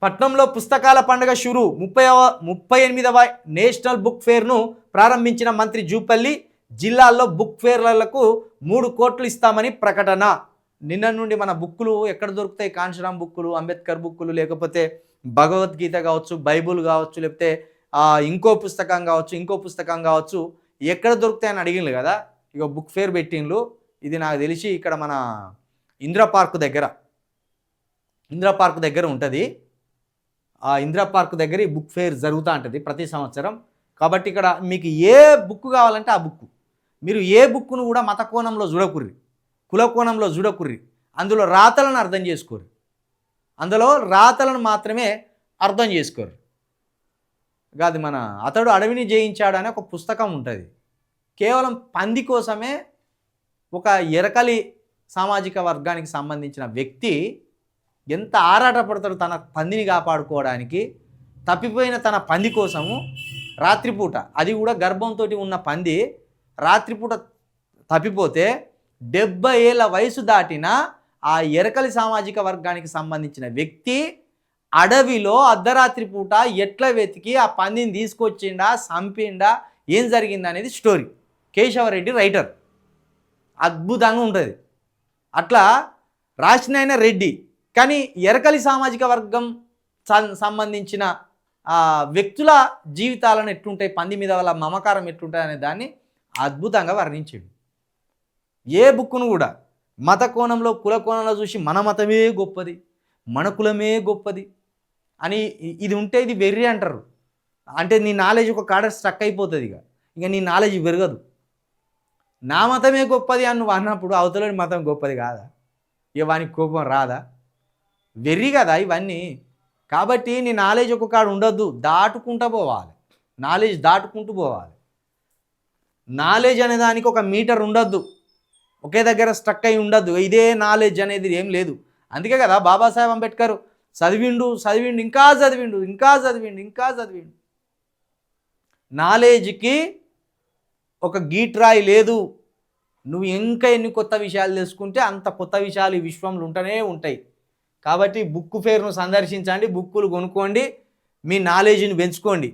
పట్నంలో పుస్తకాల పండుగ షురు 38వ నేషనల్ బుక్ ఫేర్ను ప్రారంభించిన మంత్రి జూపల్లి. జిల్లాల్లో బుక్ ఫేర్లకు 3 కోట్లు ఇస్తామని ప్రకటన. నిన్న నుండి మన బుక్కులు ఎక్కడ దొరుకుతాయి? కాంశీరామ్ బుక్కులు, అంబేద్కర్ బుక్కులు, లేకపోతే భగవద్గీత కావచ్చు, బైబుల్ కావచ్చు, లేకపోతే ఇంకో పుస్తకం కావచ్చు, ఎక్కడ దొరుకుతాయని అడిగిండ్రు కదా. ఇక బుక్ ఫేర్ పెట్టిండ్రు. ఇది నాకు తెలిసి ఇక్కడ మన ఇందిరా పార్క్ దగ్గర ఉంటుంది. ఆ ఇందిరా పార్క్ దగ్గర ఈ బుక్ ఫేర్ జరుగుతూ ఉంటుంది ప్రతి సంవత్సరం. కాబట్టి ఇక్కడ మీకు ఏ బుక్ కావాలంటే ఆ బుక్, మీరు ఏ బుక్ను కూడా మత కోణంలో చూడకుర్రి, కుల కోణంలో చూడకుర్రి, అందులో రాతలను అర్థం చేసుకోరు, అందులో రాతలను మాత్రమే అర్థం చేసుకోరు. కాదు, మన అతడు అడవిని జయించాడు అనే ఒక పుస్తకం ఉంటుంది. కేవలం పంది కోసమే ఒక ఎరకలి సామాజిక వర్గానికి సంబంధించిన వ్యక్తి ఎంత ఆరాటపడతాడు తన పందిని కాపాడుకోవడానికి. తప్పిపోయిన తన పంది కోసము రాత్రిపూట, అది కూడా గర్భంతో ఉన్న పంది రాత్రిపూట తప్పిపోతే 70 ఏళ్ళ వయసు దాటిన ఆ ఎరకలి సామాజిక వర్గానికి సంబంధించిన వ్యక్తి అడవిలో అర్ధరాత్రి పూట ఎట్లా వెతికి ఆ పందిని తీసుకొచ్చిండా, చంపిండా, ఏం జరిగింది అనేది స్టోరీ. కేశవరెడ్డి రైటర్, అద్భుతంగా ఉంటుంది. అట్లా రాసిన ఆయన రెడ్డి, కానీ ఎరకలి సామాజిక వర్గం సంబంధించిన వ్యక్తుల జీవితాలను ఎట్లుంటాయి, పంది మీద వాళ్ళ మమకారం ఎట్లుంటుంది అనే దాన్ని అద్భుతంగా వర్ణించాడు. ఏ బుక్కును కూడా మత కోణంలో, కుల కోణంలో చూసి మన మతమే గొప్పది, మన కులమే గొప్పది అని ఇది ఉంటే ఇది వెర్రి అంటారు. అంటే నీ నాలెడ్జ్ ఒక కాడ స్ట్రక్ అయిపోతుంది. ఇక నీ నాలెడ్జ్ పెరగదు. నా మతమే గొప్పది అని నువ్వు అన్నప్పుడు అవతలని మతం గొప్పది కాదా? ఇక వానికి కోపం రాదా? వెర్రి కదా ఇవన్నీ. కాబట్టి నీ నాలెడ్జ్ ఒక కాడ ఉండొద్దు, దాటుకుంటూ పోవాలి. నాలెడ్జ్ దాటుకుంటూ పోవాలి. నాలెడ్జ్ అనే దానికి ఒక మీటర్ ఉండొద్దు, ఒకే దగ్గర స్ట్రక్ అయి ఉండొద్దు. ఇదే నాలెడ్జ్ అనేది ఏం లేదు. అందుకే కదా బాబాసాహెబ్ అంబేద్కర్ చదివిండు, ఇంకా చదివిండు. నాలెడ్జ్కి ఒక గీట్రాయి లేదు. నువ్వు ఇంకా ఎన్ని కొత్త విషయాలు తెలుసుకుంటే అంత కొత్త విషయాలు ఈ విశ్వంలో ఉంటూనే ఉంటాయి. కాబట్టి బుక్ ఫేర్ను సందర్శించండి, బుక్కులు కొనుక్కోండి, మీ నాలెడ్జ్ని పెంచుకోండి.